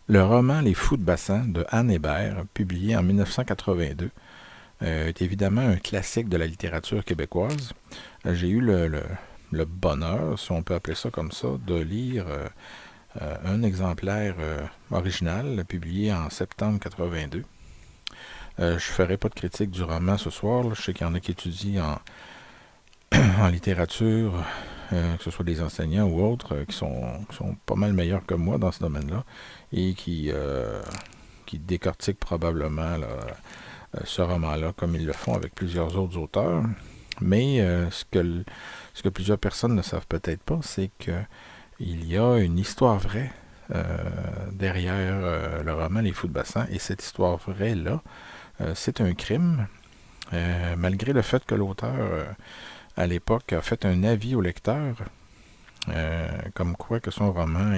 Le roman Les Fous de Bassan de Anne Hébert, publié en 1982, est évidemment un classique de la littérature québécoise. J'ai eu le bonheur, si on peut appeler ça comme ça, de lire un exemplaire original publié en septembre 82. Je ne ferai pas de critique du roman ce soir. Là. Je sais qu'il y en a qui étudient en littérature, que ce soit des enseignants ou autres, qui sont pas mal meilleurs que moi dans ce domaine-là et qui décortiquent probablement là, ce roman-là comme ils le font avec plusieurs autres auteurs. Mais ce que plusieurs personnes ne savent peut-être pas, c'est qu'il y a une histoire vraie euh, derrière le roman Les Fous de Bassan. Et cette histoire vraie-là, c'est un crime, malgré le fait que l'auteur, à l'époque, a fait un avis au lecteur, comme quoi que son roman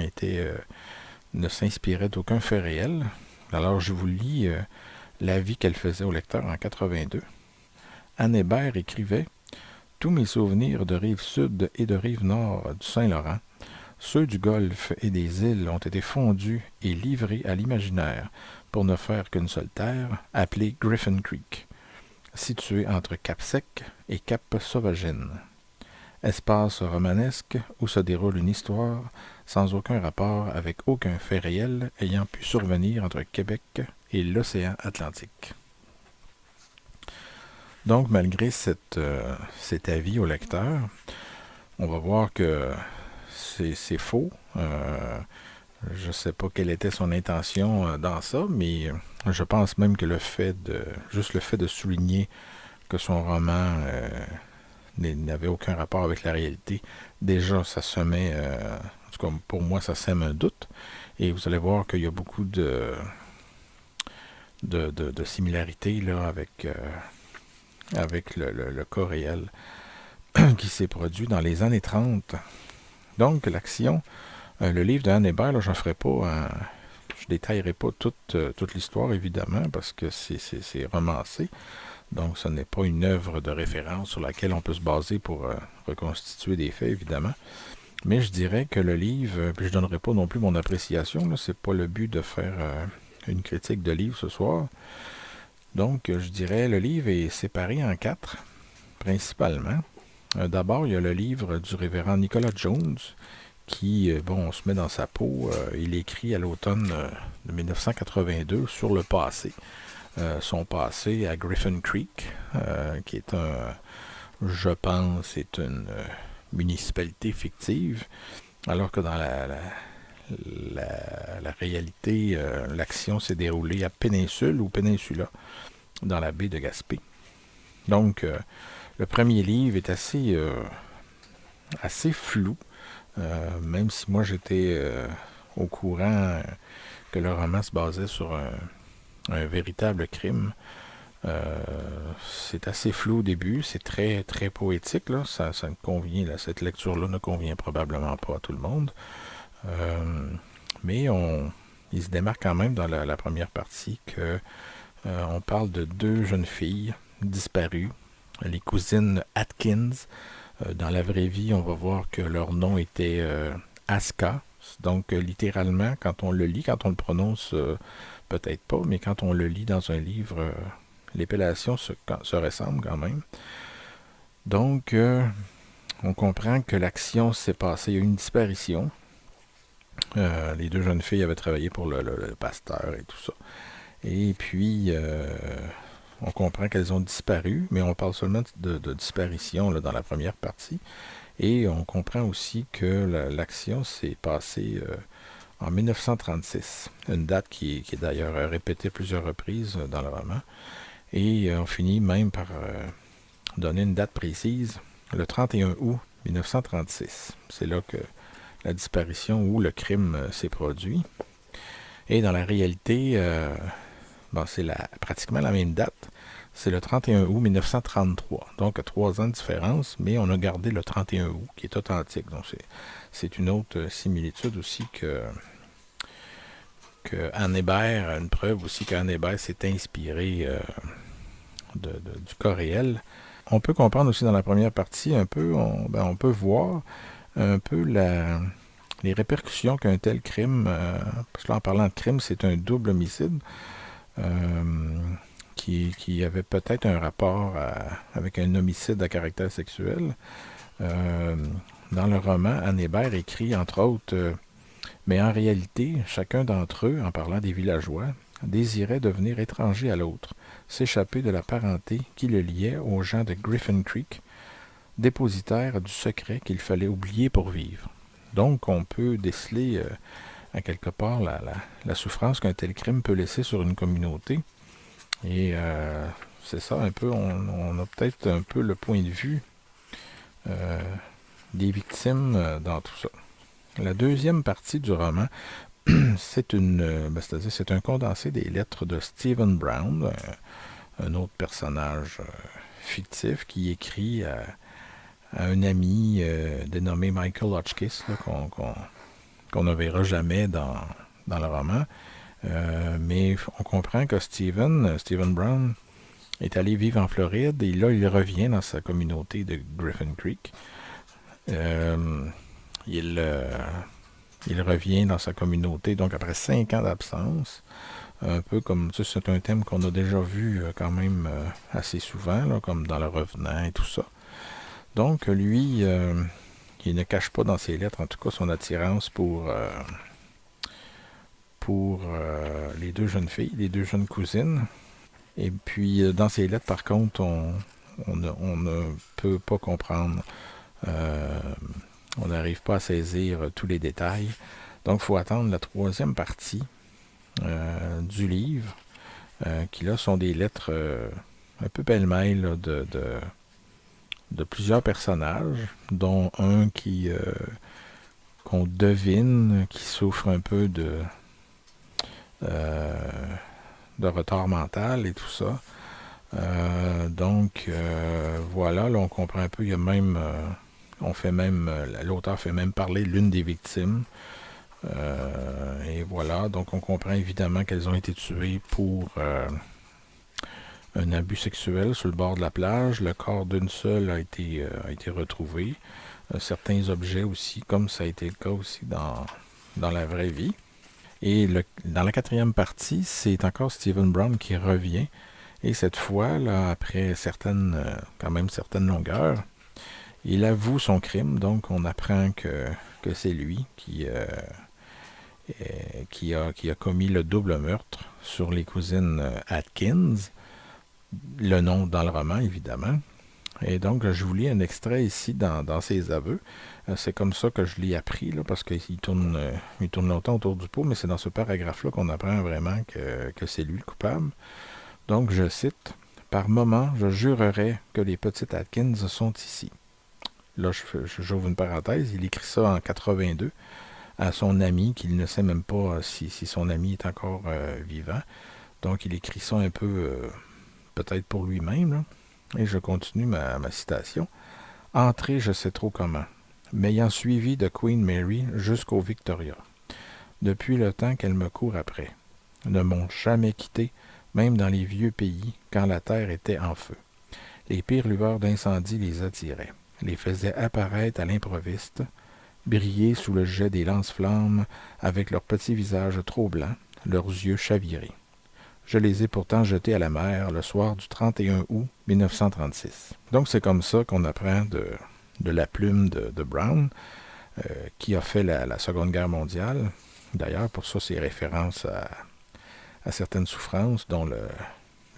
ne s'inspirait d'aucun fait réel. Alors je vous lis l'avis qu'elle faisait au lecteur en 82. Anne Hébert écrivait « Tous mes souvenirs de rive sud et de rive nord du Saint-Laurent, ceux du Golfe et des îles ont été fondus et livrés à l'imaginaire pour ne faire qu'une seule terre, appelée Griffin Creek, située entre Cap-Sec et Cap-Sauvagine. Espace romanesque où se déroule une histoire sans aucun rapport avec aucun fait réel ayant pu survenir entre Québec et l'océan Atlantique. » Donc, malgré cet avis au lecteur, on va voir que c'est faux. Je ne sais pas quelle était son intention dans ça, mais je pense même que juste le fait de souligner que son roman n'avait aucun rapport avec la réalité, déjà ça semait, en tout cas pour moi ça sème un doute, et vous allez voir qu'il y a beaucoup de similarités là, avec le cas réel qui s'est produit dans les années 30. Donc l'action, le livre d'Anne Hébert, là, je détaillerai pas toute l'histoire évidemment parce que c'est romancé. Donc, ce n'est pas une œuvre de référence sur laquelle on peut se baser pour reconstituer des faits, évidemment. Mais je dirais que le livre, puis je ne donnerai pas non plus mon appréciation, c'est pas le but de faire une critique de livre ce soir. Donc, je dirais, le livre est séparé en quatre, principalement. D'abord, il y a le livre du révérend Nicolas Jones, qui, on se met dans sa peau, il écrit à l'automne de 1982 sur le passé. Son passé à Griffin Creek, qui est je pense, est une municipalité fictive, alors que dans la réalité, l'action s'est déroulée à Péninsule ou Peninsula, dans la baie de Gaspé. Donc, le premier livre est assez flou, même si moi j'étais au courant que le roman se basait sur un véritable crime. C'est assez flou au début, c'est très très poétique là. Ça ne convient là, cette lecture-là ne convient probablement pas à tout le monde. Mais il se démarque quand même dans la première partie que on parle de deux jeunes filles disparues, les cousines Atkins. Dans la vraie vie, on va voir que leur nom était Aska. Donc littéralement, quand on le lit, quand on le prononce, peut-être pas, mais quand on le lit dans un livre, l'épellation se ressemble quand même. Donc, on comprend que l'action s'est passée. Il y a eu une disparition. Les deux jeunes filles avaient travaillé pour le pasteur et tout ça. Et puis, on comprend qu'elles ont disparu, mais on parle seulement de disparition là, dans la première partie. Et on comprend aussi que l'action s'est passée en 1936, une date qui est d'ailleurs répétée plusieurs reprises dans le roman. Et on finit même par donner une date précise, le 31 août 1936. C'est là que la disparition ou le crime s'est produit. Et dans la réalité, c'est pratiquement la même date. C'est le 31 août 1933. Donc, 3 ans de différence, mais on a gardé le 31 août, qui est authentique. Donc, c'est une autre similitude aussi que Anne Hébert, une preuve aussi qu'Anne Hébert s'est inspiré du cas réel. On peut comprendre aussi dans la première partie un peu, on peut voir un peu les répercussions qu'un tel crime, parce que là en parlant de crime, c'est un double homicide, qui avait peut-être un rapport avec un homicide à caractère sexuel. Euh, dans le roman, Anne Hébert écrit entre autres, mais en réalité, chacun d'entre eux, en parlant des villageois, désirait devenir étranger à l'autre, s'échapper de la parenté qui le liait aux gens de Griffin Creek, dépositaire du secret qu'il fallait oublier pour vivre. Donc, on peut déceler à quelque part la souffrance qu'un tel crime peut laisser sur une communauté. Et c'est ça un peu, on a peut-être un peu le point de vue euh, des victimes dans tout ça. La deuxième partie du roman, c'est-à-dire c'est un condensé des lettres de Stephen Brown, un autre personnage fictif qui écrit à un ami dénommé Michael Hotchkiss, là, qu'on ne verra jamais dans le roman. Mais on comprend que Stephen Brown est allé vivre en Floride et là, il revient dans sa communauté de Griffin Creek. Euh, il, il revient dans sa communauté, donc après 5 ans d'absence. Un peu comme, tu sais, c'est un thème qu'on a déjà vu quand même assez souvent, là, comme dans Le Revenant et tout ça. Donc, lui, il ne cache pas dans ses lettres, en tout cas, son attirance pour les deux jeunes filles, les deux jeunes cousines. Et puis, dans ses lettres, par contre, on ne peut pas comprendre. Euh, on n'arrive pas à saisir tous les détails. Donc, il faut attendre la troisième partie du livre, qui là sont des lettres un peu pêle-mêle là, de plusieurs personnages, dont un qu'on devine qui souffre un peu euh, de retard mental et tout ça. Donc voilà, là on comprend un peu, il y a même l'auteur fait même parler l'une des victimes. Et voilà, donc on comprend évidemment qu'elles ont été tuées pour un abus sexuel sur le bord de la plage. Le corps d'une seule a été retrouvé. Certains objets aussi, comme ça a été le cas aussi dans la vraie vie. Et dans la quatrième partie, c'est encore Stephen Brown qui revient. Et cette fois, là, après quand même certaines longueurs, il avoue son crime. Donc on apprend que c'est lui qui a commis le double meurtre sur les cousines Atkins. Le nom dans le roman, évidemment. Et donc, je vous lis un extrait ici dans ses aveux. C'est comme ça que je l'ai appris, là, parce qu'il tourne longtemps autour du pot, mais c'est dans ce paragraphe-là qu'on apprend vraiment que c'est lui le coupable. Donc, je cite, « Par moments, je jurerais que les petites Atkins sont ici. » Là, j'ouvre une parenthèse, il écrit ça en 82 à son ami, qu'il ne sait même pas si son ami est encore vivant. Donc, il écrit ça un peu, peut-être pour lui-même, là. Et je continue ma citation. « Entrer je sais trop comment, m'ayant suivi de Queen Mary jusqu'au Victoria, depuis le temps qu'elle me court après, ne m'ont jamais quitté, même dans les vieux pays, quand la terre était en feu. Les pires lueurs d'incendie les attiraient, les faisaient apparaître à l'improviste, briller sous le jet des lance-flammes avec leurs petits visages trop blancs, leurs yeux chavirés. Je les ai pourtant jetés à la mer le soir du 31 août 1936. » Donc c'est comme ça qu'on apprend de la plume de Brown, qui a fait la Seconde Guerre mondiale. D'ailleurs, pour ça, c'est référence à certaines souffrances, dont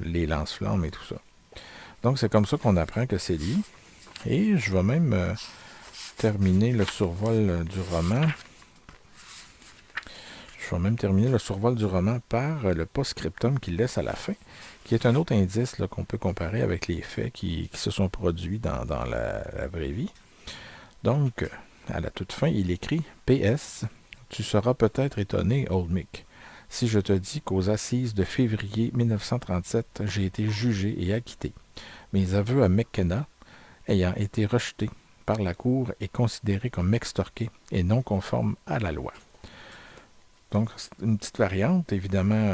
les lance-flammes et tout ça. Donc c'est comme ça qu'on apprend que c'est lui. Et je vais même terminer le survol du roman. Je vais même terminer le survol du roman par le post-scriptum qu'il laisse à la fin, qui est un autre indice là, qu'on peut comparer avec les faits qui se sont produits dans la vraie vie. Donc, à la toute fin, il écrit « PS, tu seras peut-être étonné, Old Mick, si je te dis qu'aux assises de février 1937, j'ai été jugé et acquitté. Mes aveux à McKenna ayant été rejetés par la Cour et considérés comme extorqués et non conformes à la loi. » Donc, c'est une petite variante. Évidemment,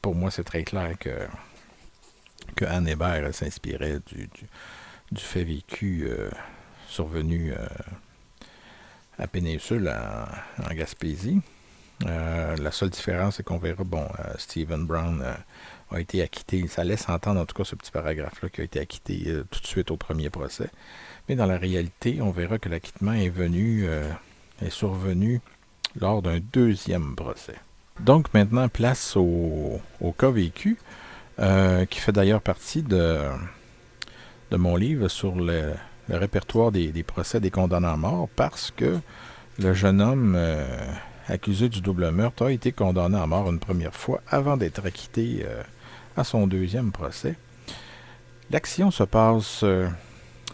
pour moi, c'est très clair que Anne Hébert s'inspirait du fait vécu survenu à Péninsule, en Gaspésie. La seule différence, c'est qu'on verra, Stephen Brown a été acquitté. Ça laisse entendre, en tout cas, ce petit paragraphe-là, qui a été acquitté tout de suite au premier procès. Mais dans la réalité, on verra que l'acquittement est survenu lors d'un deuxième procès. Donc maintenant, place au cas vécu, qui fait d'ailleurs partie de mon livre sur le répertoire des procès des condamnés à mort, parce que le jeune homme accusé du double meurtre a été condamné à mort une première fois avant d'être acquitté à son deuxième procès. L'action se passe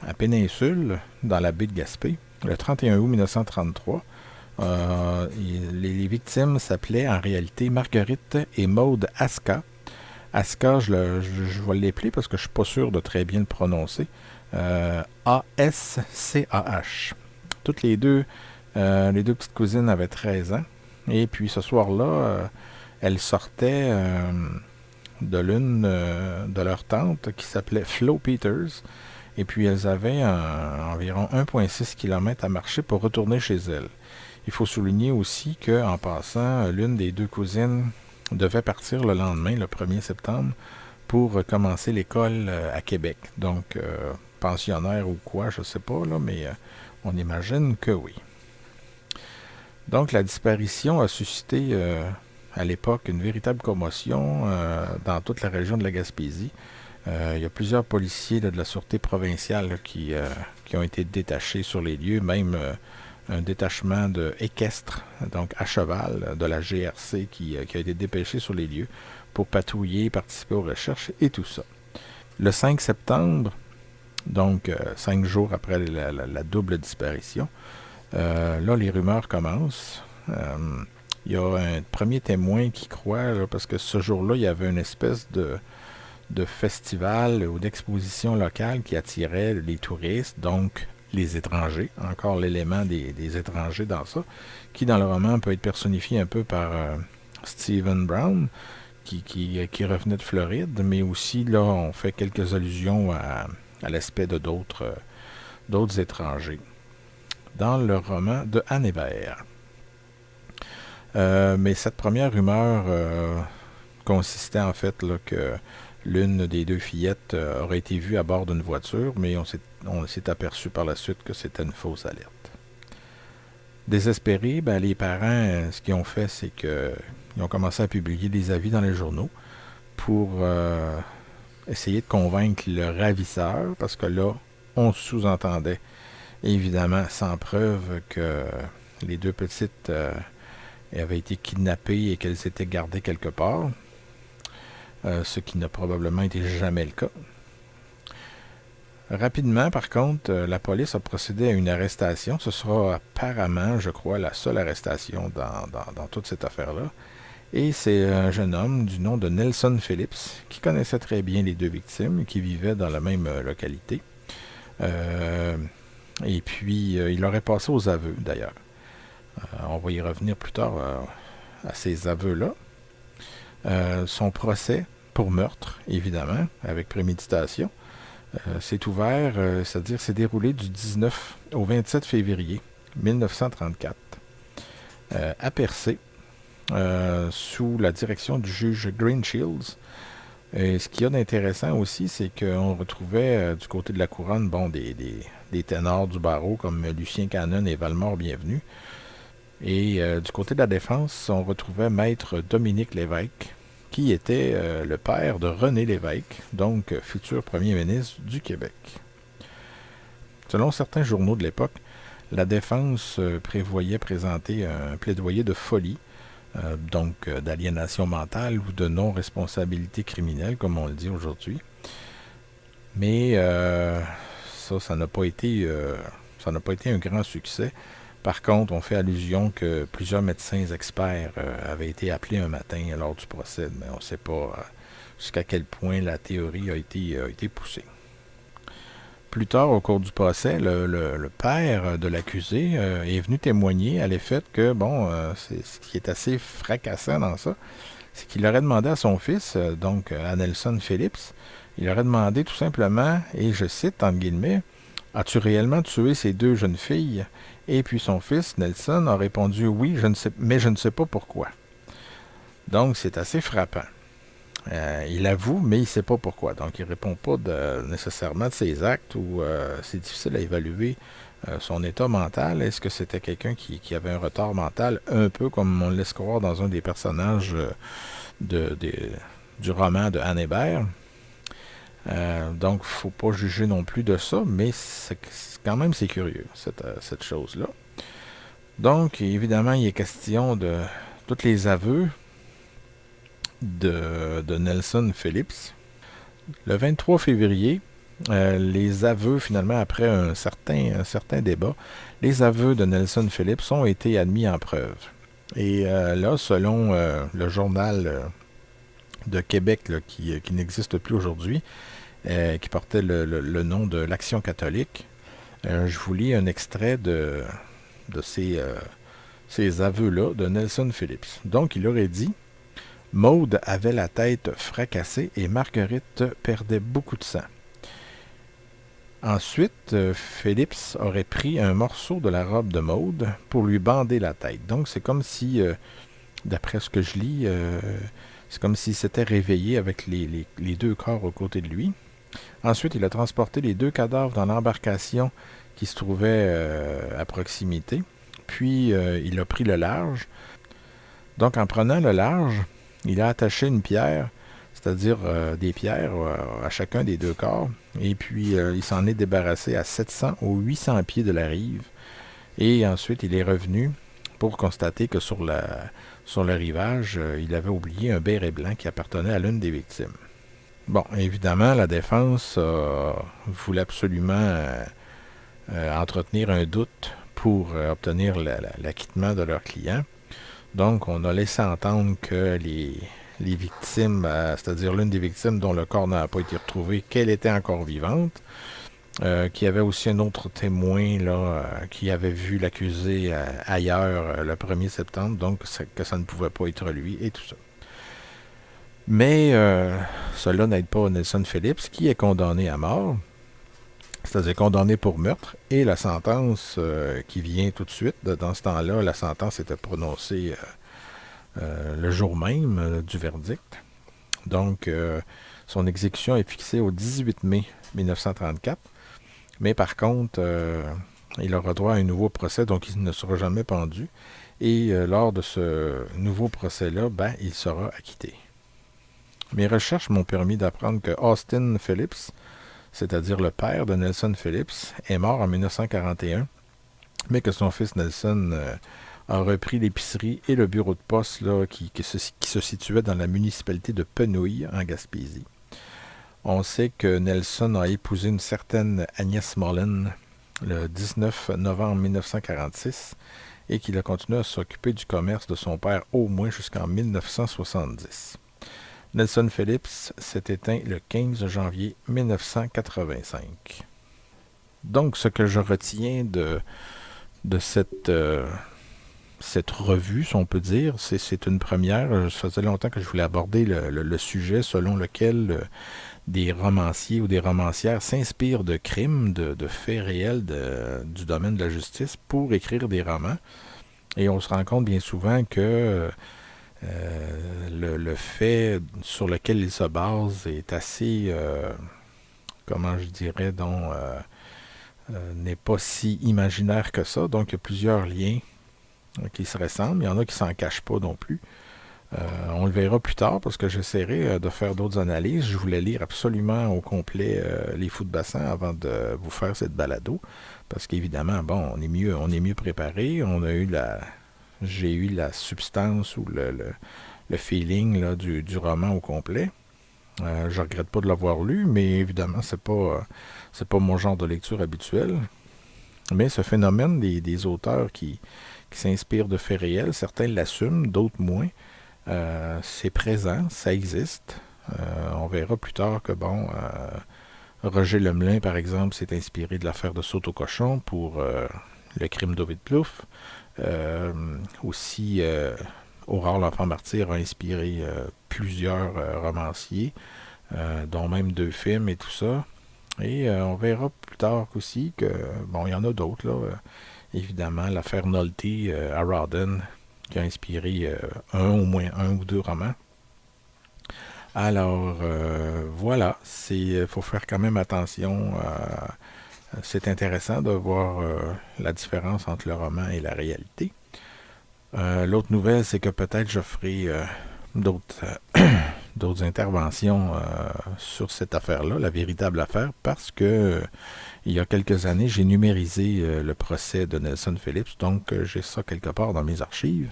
à Péninsule, dans la baie de Gaspé, le 31 août 1933. Les victimes s'appelaient en réalité Marguerite et Maude Aska. Aska, je vais l'appeler parce que je ne suis pas sûr de très bien le prononcer. A-S-C-A-H. Toutes les deux petites cousines avaient 13 ans. Et puis ce soir-là, elles sortaient de l'une de leurs tantes qui s'appelait Flo Peters. Et puis elles avaient environ 1,6 km à marcher pour retourner chez elles. Il faut souligner aussi qu'en passant, l'une des deux cousines devait partir le lendemain, le 1er septembre, pour commencer l'école à Québec. Donc, pensionnaire ou quoi, je ne sais pas, là, mais on imagine que oui. Donc, la disparition a suscité à l'époque une véritable commotion dans toute la région de la Gaspésie. Il y a plusieurs policiers de la Sûreté provinciale qui ont été détachés sur les lieux, même un détachement équestre, donc à cheval, de la GRC qui a été dépêché sur les lieux pour patrouiller, participer aux recherches et tout ça. Le 5 septembre, donc 5 jours après la double disparition, là, les rumeurs commencent. Il y a un premier témoin qui croit, là, parce que ce jour-là, il y avait une espèce de festival ou d'exposition locale qui attirait les touristes, donc les étrangers, encore l'élément des étrangers dans ça, qui dans le roman peut être personnifié un peu par Stephen Brown, qui revenait de Floride, mais aussi là on fait quelques allusions à l'aspect de d'autres étrangers dans le roman de Anne Hébert. Mais cette première rumeur consistait en fait là, que l'une des deux fillettes aurait été vue à bord d'une voiture, mais on s'est aperçu par la suite que c'était une fausse alerte. Désespérés, les parents, ce qu'ils ont fait, c'est qu'ils ont commencé à publier des avis dans les journaux pour essayer de convaincre le ravisseur, parce que là, on sous-entendait, évidemment, sans preuve, que les deux petites avaient été kidnappées et qu'elles étaient gardées quelque part. Ce qui n'a probablement été jamais le cas. Rapidement, par contre, la police a procédé à une arrestation. Ce sera apparemment, je crois, la seule arrestation dans toute cette affaire-là. Et c'est un jeune homme du nom de Nelson Phillips, qui connaissait très bien les deux victimes et qui vivait dans la même localité. Et puis, il aurait passé aux aveux, d'ailleurs. On va y revenir plus tard à ces aveux-là. Son procès pour meurtre, évidemment, avec préméditation, s'est ouvert, c'est-à-dire s'est déroulé du 19 au 27 février 1934 à Percé, sous la direction du juge Greenshields. Et ce qu'il y a d'intéressant aussi, c'est qu'on retrouvait du côté de la couronne des ténors du barreau comme Lucien Cannon et Valmore Bienvenu. Et du côté de la défense, on retrouvait maître Dominique Lévesque, qui était le père de René Lévesque, donc futur premier ministre du Québec. Selon certains journaux de l'époque, la défense prévoyait présenter un plaidoyer de folie, donc d'aliénation mentale ou de non-responsabilité criminelle, comme on le dit aujourd'hui. Mais ça n'a pas été un grand succès. Par contre, on fait allusion que plusieurs médecins experts avaient été appelés un matin lors du procès, mais on ne sait pas jusqu'à quel point la théorie a été poussée. Plus tard, au cours du procès, le père de l'accusé est venu témoigner à l'effet que, c'est ce qui est assez fracassant dans ça, c'est qu'il aurait demandé à son fils, donc à Nelson Phillips, il aurait demandé tout simplement, et je cite entre guillemets, As-tu réellement tué ces deux jeunes filles? Et puis son fils, Nelson, a répondu oui, mais je ne sais pas pourquoi. Donc c'est assez frappant. Il avoue, mais il ne sait pas pourquoi. Donc il ne répond pas nécessairement de ses actes ou c'est difficile à évaluer son état mental. Est-ce que c'était quelqu'un qui avait un retard mental, un peu comme on le laisse croire dans un des personnages de, de, du roman de Anne Hébert? Donc, il ne faut pas juger non plus de ça, mais quand même c'est curieux, cette chose-là. Donc, évidemment, il est question de tous les aveux de Nelson Phillips. Le 23 février, les aveux, finalement, après un certain débat, les aveux de Nelson Phillips ont été admis en preuve. Et là, selon le journal de Québec, là, qui n'existe plus aujourd'hui, qui portait le nom de l'Action catholique, je vous lis un extrait de ces aveux-là de Nelson Phillips. Donc, il aurait dit: Maude avait la tête fracassée et Marguerite perdait beaucoup de sang. Ensuite, Phillips aurait pris un morceau de la robe de Maude pour lui bander la tête. Donc, c'est comme si, d'après ce que je lis, c'est comme s'il s'était réveillé avec les deux corps aux côtés de lui. Ensuite, il a transporté les deux cadavres dans l'embarcation qui se trouvait à proximité. Puis, il a pris le large. Donc, en prenant le large, il a attaché une pierre, c'est-à-dire des pierres à chacun des deux corps. Et puis, il s'en est débarrassé à 700 ou 800 pieds de la rive. Et ensuite, il est revenu pour constater que sur le rivage, il avait oublié un béret blanc qui appartenait à l'une des victimes. Bon, évidemment, la défense voulait absolument entretenir un doute pour obtenir l'acquittement de leur client. Donc, on a laissé entendre que les victimes, c'est-à-dire l'une des victimes dont le corps n'a pas été retrouvé, qu'elle était encore vivante, qu'il y avait aussi un autre témoin là, qui avait vu l'accusé ailleurs le 1er septembre, donc que ça ne pouvait pas être lui et tout ça. Mais cela n'aide pas Nelson Phillips, qui est condamné à mort, c'est-à-dire condamné pour meurtre, et la sentence qui vient tout de suite, dans ce temps-là, la sentence était prononcée le jour même du verdict. Donc, son exécution est fixée au 18 mai 1934, mais par contre, il aura droit à un nouveau procès, donc il ne sera jamais pendu, et lors de ce nouveau procès-là, il sera acquitté. Mes recherches m'ont permis d'apprendre que Austin Phillips, c'est-à-dire le père de Nelson Phillips, est mort en 1941, mais que son fils Nelson a repris l'épicerie et le bureau de poste là, qui se situait dans la municipalité de Penouille, en Gaspésie. On sait que Nelson a épousé une certaine Agnès Mullen le 19 novembre 1946 et qu'il a continué à s'occuper du commerce de son père au moins jusqu'en 1970. Nelson Phillips s'est éteint le 15 janvier 1985. Donc, ce que je retiens de cette revue, si on peut dire, c'est une première. Ça faisait longtemps que je voulais aborder le sujet selon lequel des romanciers ou des romancières s'inspirent de crimes, de faits réels du domaine de la justice pour écrire des romans. Et on se rend compte bien souvent que le fait sur lequel il se base est assez, comment je dirais, n'est pas si imaginaire que ça. Donc, il y a plusieurs liens qui se ressemblent. Il y en a qui s'en cachent pas non plus. On le verra plus tard parce que j'essaierai de faire d'autres analyses. Je voulais lire absolument au complet Les Fous de Bassan avant de vous faire cette balado. Parce qu'évidemment, bon, on est mieux préparé. J'ai eu la substance ou le feeling là, du roman au complet. Je regrette pas de l'avoir lu, mais évidemment, c'est pas mon genre de lecture habituel. Mais ce phénomène des auteurs qui s'inspirent de faits réels, certains l'assument, d'autres moins. C'est présent, ça existe. On verra plus tard que, Roger Lemelin, par exemple, s'est inspiré de l'affaire de Saute au cochon pour le crime d'Ovid Plouffe. Aussi, Aurore l'enfant martyr a inspiré plusieurs romanciers, dont même 2 films et tout ça. Et on verra plus tard aussi que, bon, il y en a d'autres, là. Évidemment, l'affaire Nolte à Rawdon, qui a inspiré au moins un ou deux romans. Alors, voilà, faut faire quand même attention. C'est intéressant de voir la différence entre le roman et la réalité. L'autre nouvelle, c'est que peut-être je ferai d'autres d'autres interventions sur cette affaire-là, la véritable affaire, parce que il y a quelques années, j'ai numérisé le procès de Nelson Phillips, donc j'ai ça quelque part dans mes archives,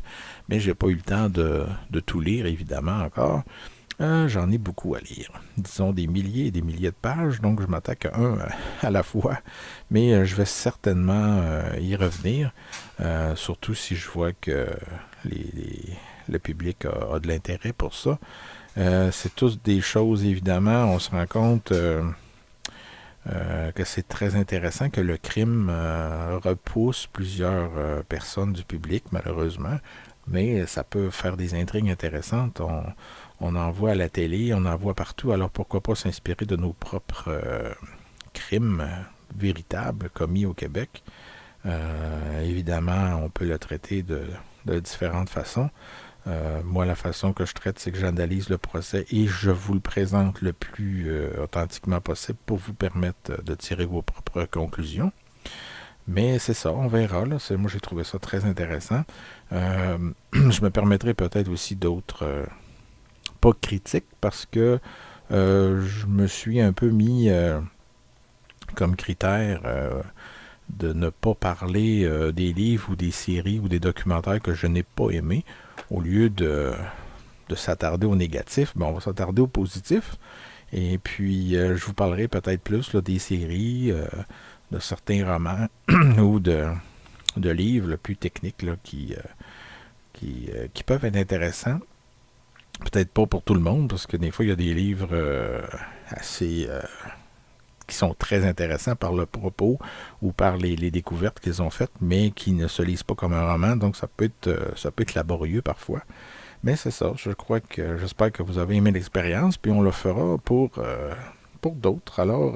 mais j'ai pas eu le temps de tout lire, évidemment, encore. J'en ai beaucoup à lire. Disons des milliers et des milliers de pages, donc je m'attaque à un à la fois. Mais je vais certainement y revenir, surtout si je vois que le public a de l'intérêt pour ça. C'est tous des choses, évidemment, on se rend compte que c'est très intéressant, que le crime repousse plusieurs personnes du public, malheureusement, mais ça peut faire des intrigues intéressantes. On en voit à la télé, on en voit partout, alors pourquoi pas s'inspirer de nos propres crimes véritables commis au Québec. Évidemment, on peut le traiter de différentes façons. Moi, la façon que je traite, c'est que j'analyse le procès et je vous le présente le plus authentiquement possible pour vous permettre de tirer vos propres conclusions. Mais c'est ça, on verra. Là. Moi, j'ai trouvé ça très intéressant. Je me permettrai peut-être aussi d'autres, pas critiques, parce que je me suis un peu mis comme critère de ne pas parler des livres ou des séries ou des documentaires que je n'ai pas aimés, au lieu de s'attarder au négatif, ben on va s'attarder au positif. Et puis, je vous parlerai peut-être plus là, des séries, de certains romans ou de livres là, plus techniques là, qui peuvent être intéressants. Peut-être pas pour tout le monde, parce que des fois, il y a des livres assez qui sont très intéressants par le propos ou par les découvertes qu'ils ont faites, mais qui ne se lisent pas comme un roman, donc ça peut être laborieux parfois. Mais c'est ça, j'espère que vous avez aimé l'expérience, puis on le fera pour d'autres. Alors,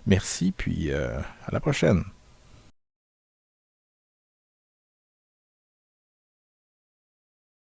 merci, puis à la prochaine.